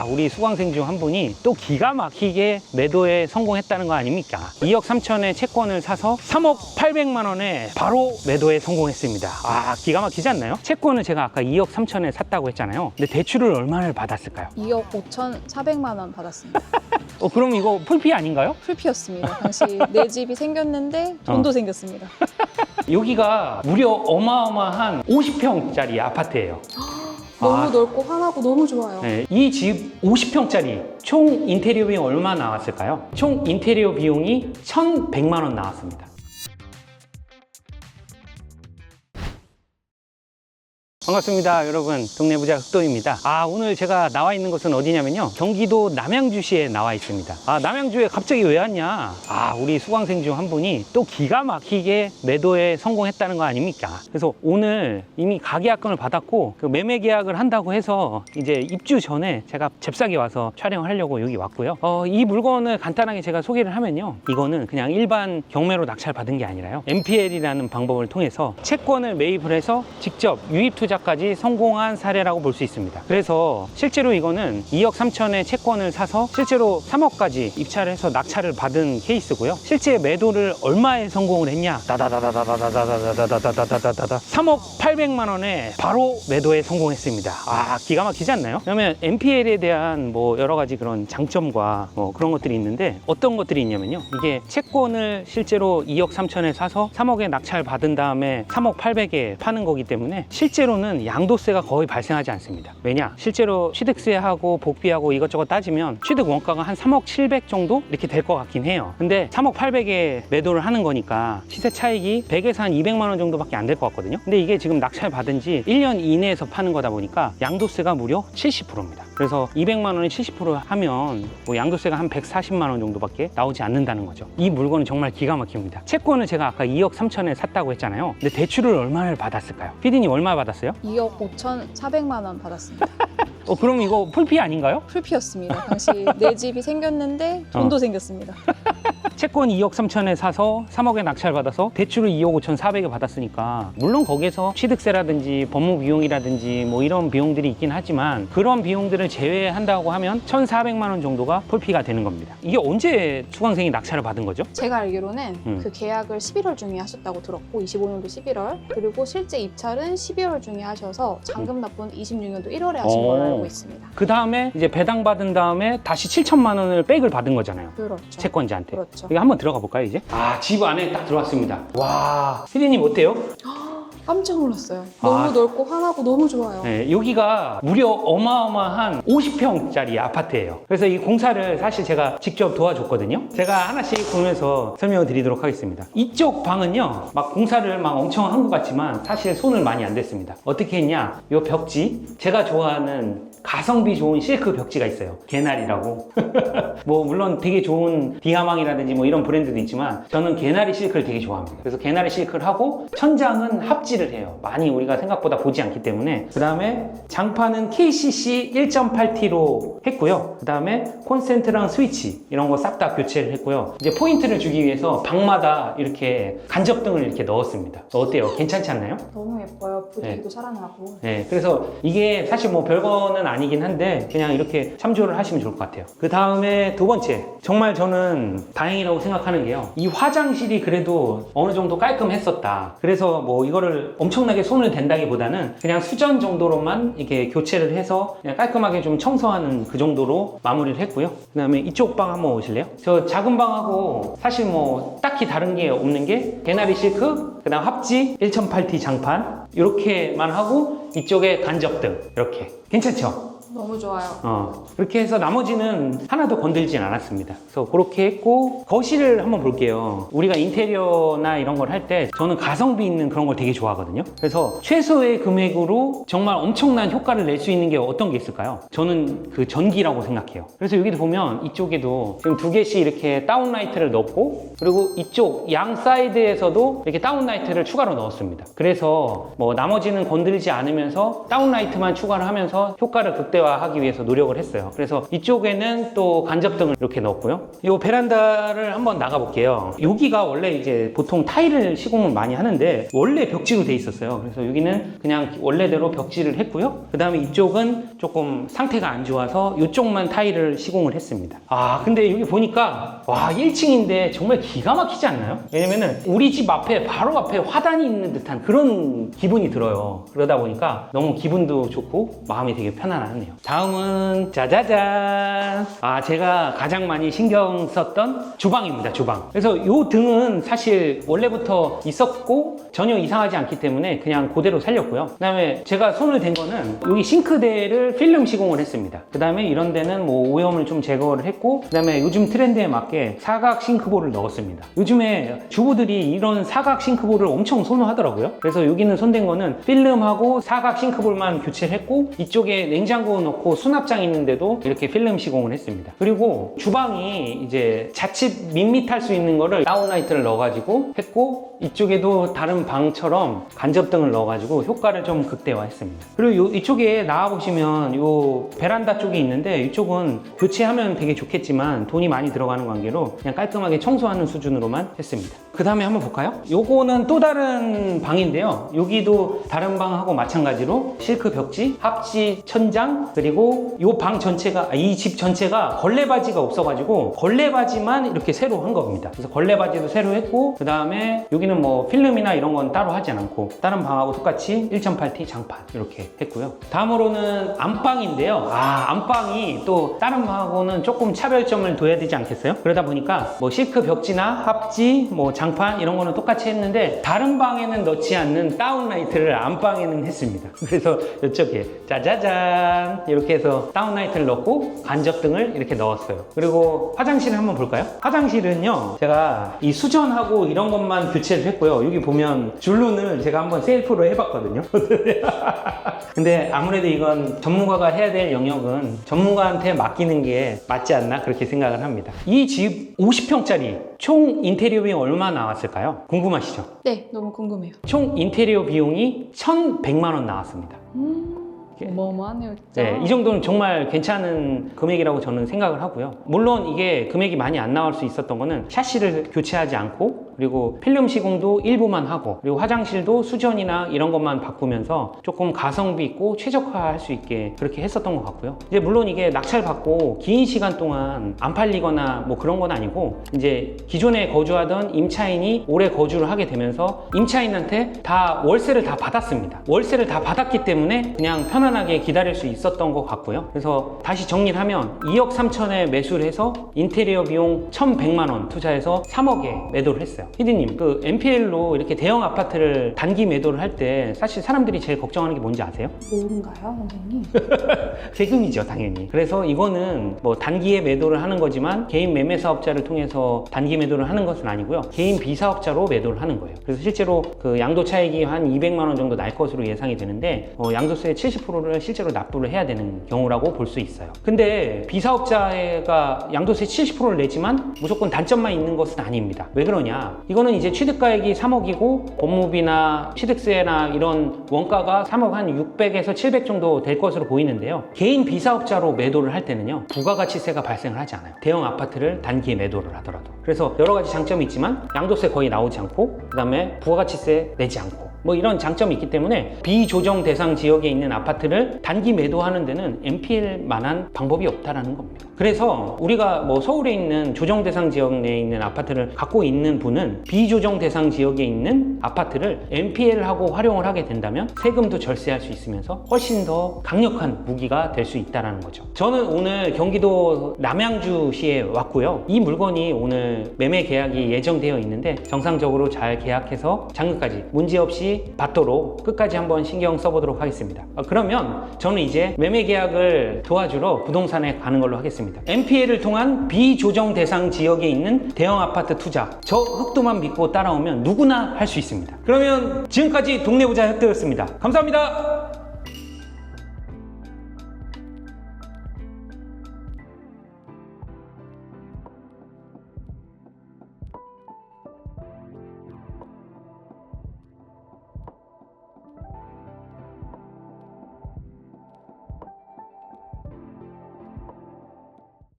우리 수강생 중 한 분이 또 기가 막히게 매도에 성공했다는 거 아닙니까? 2억 3천에 채권을 사서 3억 800만 원에 바로 매도에 성공했습니다. 기가 막히지 않나요? 채권을 제가 아까 2억 3천에 샀다고 했잖아요. 근데 대출을 얼마를 받았을까요? 2억 5,400만 원 받았습니다. 그럼 이거 풀피 아닌가요? 풀피였습니다. 당시 내 집이 생겼는데 돈도 생겼습니다. 여기가 무려 어마어마한 50평짜리 아파트예요. 너무 넓고 환하고 너무 좋아요. 네, 이 집 50평짜리 총 인테리어 비용 얼마 나왔을까요? 총 인테리어 비용이 1,100만 원 나왔습니다. 반갑습니다 여러분, 동네 부자 흑도입니다. 오늘 제가 나와 있는 곳은 어디냐면요, 경기도 남양주시에 나와 있습니다. 남양주에 갑자기 왜 왔냐, 우리 수강생 중 한 분이 또 기가 막히게 매도에 성공했다는 거 아닙니까? 그래서 오늘 이미 가계약금을 받았고 그 매매 계약을 한다고 해서 이제 입주 전에 제가 잽싸게 와서 촬영하려고 여기 왔고요. 이 물건을 간단하게 제가 소개를 하면요, 이거는 그냥 일반 경매로 낙찰 받은 게 아니라요, MPL이라는 방법을 통해서 채권을 매입을 해서 직접 유입 투자까지 성공한 사례라고 볼 수 있습니다. 그래서 실제로 이거는 2억 3천에 채권을 사서 실제로 3억까지 입찰을 해서 낙찰을 받은 케이스고요. 실제 매도를 얼마에 성공을 했냐, 3억 800만 원에 바로 매도에 성공했습니다. 기가 막히지 않나요? 그러면 MPL에 대한 뭐 여러 가지 그런 장점과 그런 것들이 있는데, 어떤 것들이 있냐면요, 이게 채권을 실제로 2억 3천에 사서 3억에 낙찰 받은 다음에 3억 800에 파는 거기 때문에 실제로는 양도세가 거의 발생하지 않습니다. 왜냐? 실제로 취득세하고 복비하고 이것저것 따지면 취득 원가가 한 3억 700 정도 이렇게 될 것 같긴 해요. 근데 3억 800에 매도를 하는 거니까 시세 차익이 100에서 한 200만 원 정도밖에 안 될 것 같거든요. 근데 이게 지금 낙찰 받은 지 1년 이내에서 파는 거다 보니까 양도세가 무려 70%입니다. 그래서 200만 원에 70% 하면 뭐 양도세가 한 140만 원 정도밖에 나오지 않는다는 거죠. 이 물건은 정말 기가 막힙니다. 채권을 제가 아까 2억 3천에 샀다고 했잖아요. 근데 대출을 얼마를 받았을까요? 피디님 얼마 받았어요? 2억 5,400만 원 받았습니다. 그럼 이거 풀피 아닌가요? 풀피였습니다. 당시 내 집이 생겼는데 돈도 생겼습니다. 채권 2억 3천에 사서 3억에 낙찰 받아서 대출을 2억 5,400에 받았으니까, 물론 거기에서 취득세라든지 법무 비용이라든지 뭐 이런 비용들이 있긴 하지만 그런 비용들을 제외한다고 하면 1,400만 원 정도가 풀피가 되는 겁니다. 이게 언제 수강생이 낙찰을 받은 거죠? 제가 알기로는 그 계약을 11월 중에 하셨다고 들었고, 25년도 11월, 그리고 실제 입찰은 12월 중에 하셔서 잔금 납부는 26년도 1월에 하신 걸로 알고 있습니다. 그 다음에 이제 배당 받은 다음에 다시 7천만 원을 백을 받은 거잖아요. 그렇죠. 채권자한테. 그렇죠. 이거 한번 들어가 볼까요, 이제? 집 안에 딱 들어왔습니다. 와, 피디님 어때요? 깜짝 놀랐어요. 너무 넓고 환하고 너무 좋아요. 네, 여기가 무려 어마어마한 50평짜리 아파트예요. 그래서 이 공사를 사실 제가 직접 도와줬거든요. 제가 하나씩 보면서 설명을 드리도록 하겠습니다. 이쪽 방은요, 막 공사를 막 엄청 한 것 같지만 사실 손을 많이 안 댔습니다. 어떻게 했냐, 요 벽지, 제가 좋아하는 가성비 좋은 실크 벽지가 있어요. 개나리라고. 뭐 물론 되게 좋은 디하망이라든지 뭐 이런 브랜드도 있지만 저는 개나리 실크를 되게 좋아합니다. 그래서 개나리 실크를 하고 천장은 합지를 해요. 많이 우리가 생각보다 보지 않기 때문에. 그 다음에 장판은 KCC 1.8T로 했고요. 그 다음에 콘센트랑 스위치 이런 거 싹 다 교체를 했고요. 이제 포인트를 주기 위해서 방마다 이렇게 간접등을 이렇게 넣었습니다. 어때요? 괜찮지 않나요? 너무 예뻐요. 부디도 살아나고. 네, 그래서 이게 사실 뭐 별거는 아니긴 한데 그냥 이렇게 참조를 하시면 좋을 것 같아요. 그 다음에 두 번째, 정말 저는 다행이라고 생각하는 게요, 이 화장실이 그래도 어느 정도 깔끔했었다. 그래서 뭐 이거를 엄청나게 손을 댄다기보다는 그냥 수전 정도로만 이렇게 교체를 해서 그냥 깔끔하게 좀 청소하는 그 정도로 마무리를 했고요. 그 다음에 이쪽 방 한번 오실래요? 저 작은 방하고 사실 뭐 딱히 다른 게 없는 게 개나리 실크, 그 다음 합지, 1.8T 장판 이렇게만 하고 이쪽에 간접등 이렇게. 괜찮죠? 너무 좋아요. 그렇게 해서 나머지는 하나도 건들진 않았습니다. 그래서 그렇게 했고, 거실을 한번 볼게요. 우리가 인테리어나 이런 걸 할 때 저는 가성비 있는 그런 걸 되게 좋아하거든요. 그래서 최소의 금액으로 정말 엄청난 효과를 낼 수 있는 게 어떤 게 있을까요? 저는 그 전기라고 생각해요. 그래서 여기도 보면 이쪽에도 지금 2개씩 이렇게 다운라이트를 넣었고, 그리고 이쪽 양 사이드에서도 이렇게 다운라이트를 추가로 넣었습니다. 그래서 뭐 나머지는 건들지 않으면서 다운라이트만 추가를 하면서 효과를 극대화 극대화하기 위해서 노력을 했어요. 그래서 이쪽에는 또 간접등을 이렇게 넣었고요. 이 베란다를 한번 나가볼게요. 여기가 원래 이제 보통 타일을 시공을 많이 하는데 원래 벽지로 돼 있었어요. 그래서 여기는 그냥 원래대로 벽지를 했고요. 그 다음에 이쪽은 조금 상태가 안 좋아서 이쪽만 타일을 시공을 했습니다. 아, 근데 여기 보니까 와, 1층인데 정말 기가 막히지 않나요? 왜냐면은 우리 집 앞에 바로 앞에 화단이 있는 듯한 그런 기분이 들어요. 그러다 보니까 너무 기분도 좋고 마음이 되게 편안하네요. 다음은 짜자잔. 아, 제가 가장 많이 신경 썼던 주방입니다. 주방. 그래서 이 등은 사실 원래부터 있었고 전혀 이상하지 않기 때문에 그냥 그대로 살렸고요. 그 다음에 제가 손을 댄 거는 여기 싱크대를 필름 시공을 했습니다. 그 다음에 이런 데는 뭐 오염을 좀 제거를 했고, 그 다음에 요즘 트렌드에 맞게 사각 싱크볼을 넣었습니다. 요즘에 주부들이 이런 사각 싱크볼을 엄청 선호하더라고요. 그래서 여기는 손댄 거는 필름하고 사각 싱크볼만 교체를 했고, 이쪽에 냉장고 넣고 수납장 있는데도 이렇게 필름 시공을 했습니다. 그리고 주방이 이제 자칫 밋밋할 수 있는 거를 다운라이트를 넣어가지고 했고, 이쪽에도 다른 방처럼 간접등을 넣어가지고 효과를 좀 극대화했습니다. 그리고 이쪽에 나와보시면 요 베란다 쪽이 있는데, 이쪽은 교체하면 되게 좋겠지만 돈이 많이 들어가는 관계로 그냥 깔끔하게 청소하는 수준으로만 했습니다. 그 다음에 한번 볼까요? 요거는 또 다른 방인데요. 여기도 다른 방하고 마찬가지로 실크 벽지, 합지 천장, 그리고 요 방 전체가, 이 집 전체가 걸레바지가 없어가지고 걸레바지만 이렇게 새로 한 겁니다. 그래서 걸레바지도 새로 했고, 그 다음에 여기는 뭐 필름이나 이런 건 따로 하지 않고 다른 방하고 똑같이 1.8T 장판 이렇게 했고요. 다음으로는 안방인데요. 아, 안방이 또 다른 방하고는 조금 차별점을 둬야 되지 않겠어요? 그러다 보니까 뭐 실크 벽지나 합지, 뭐 장판 이런 거는 똑같이 했는데 다른 방에는 넣지 않는 다운라이트를 안방에는 했습니다. 그래서 이쪽에 짜자잔 이렇게 해서 다운라이트를 넣고 간접등을 이렇게 넣었어요. 그리고 화장실을 한번 볼까요? 화장실은요, 제가 이 수전하고 이런 것만 교체를 했고요. 여기 보면 줄눈을 제가 한번 셀프로 해봤거든요. 근데 아무래도 이건 전문가가 해야 될 영역은 전문가한테 맡기는 게 맞지 않나 그렇게 생각을 합니다. 이 집 50평짜리 총 인테리어 비용 얼마 나왔을까요? 궁금하시죠? 네, 너무 궁금해요. 총 인테리어 비용이 1,100만 원 나왔습니다. 어마어마하네요, 진짜. 네, 이 정도는 정말 괜찮은 금액이라고 저는 생각을 하고요. 물론 이게 금액이 많이 안 나올 수 있었던 거는 샤시를 교체하지 않고, 그리고 필름 시공도 일부만 하고, 그리고 화장실도 수전이나 이런 것만 바꾸면서 조금 가성비 있고 최적화할 수 있게 그렇게 했었던 것 같고요. 이제 물론 이게 낙찰 받고 긴 시간 동안 안 팔리거나 뭐 그런 건 아니고, 이제 기존에 거주하던 임차인이 오래 거주를 하게 되면서 임차인한테 다 월세를 다 받았습니다. 월세를 다 받았기 때문에 그냥 편안하게 기다릴 수 있었던 것 같고요. 그래서 다시 정리를 하면 2억 3천에 매수를 해서 인테리어 비용 1,100만 원 투자해서 3억에 매도를 했어요. 피디님, 그 MPL로 이렇게 대형 아파트를 단기 매도를 할 때 사실 사람들이 제일 걱정하는 게 뭔지 아세요? 뭔가요, 선생님? 세금이죠, 당연히. 그래서 이거는 뭐 단기에 매도를 하는 거지만 개인 매매 사업자를 통해서 단기 매도를 하는 것은 아니고요. 개인 비사업자로 매도를 하는 거예요. 그래서 실제로 그 양도 차익이 한 200만 원 정도 날 것으로 예상이 되는데, 양도세의 70%를 실제로 납부를 해야 되는 경우라고 볼 수 있어요. 근데 비사업자가 양도세 70%를 내지만 무조건 단점만 있는 것은 아닙니다. 왜 그러냐? 이거는 이제 취득가액이 3억이고 법무비나 취득세나 이런 원가가 3억 한 600에서 700 정도 될 것으로 보이는데요. 개인 비사업자로 매도를 할 때는요, 부가가치세가 발생을 하지 않아요. 대형 아파트를 단기에 매도를 하더라도. 그래서 여러 가지 장점이 있지만 양도세 거의 나오지 않고, 그 다음에 부가가치세 내지 않고, 뭐 이런 장점이 있기 때문에 비조정 대상 지역에 있는 아파트를 단기 매도하는 데는 MPL만한 방법이 없다라는 겁니다. 그래서 우리가 뭐 서울에 있는 조정 대상 지역 내에 있는 아파트를 갖고 있는 분은 비조정 대상 지역에 있는 아파트를 MPL하고 활용을 하게 된다면 세금도 절세할 수 있으면서 훨씬 더 강력한 무기가 될 수 있다는 거죠. 저는 오늘 경기도 남양주시에 왔고요. 이 물건이 오늘 매매 계약이 예정되어 있는데 정상적으로 잘 계약해서 잔금까지 문제없이 받도록 끝까지 한번 신경 써보도록 하겠습니다. 그러면 저는 이제 매매 계약을 도와주러 부동산에 가는 걸로 하겠습니다. MPL을 통한 비조정 대상 지역에 있는 대형 아파트 투자, 저 흑도만 믿고 따라오면 누구나 할 수 있습니다. 그러면 지금까지 동네부자 혁도였습니다. 감사합니다.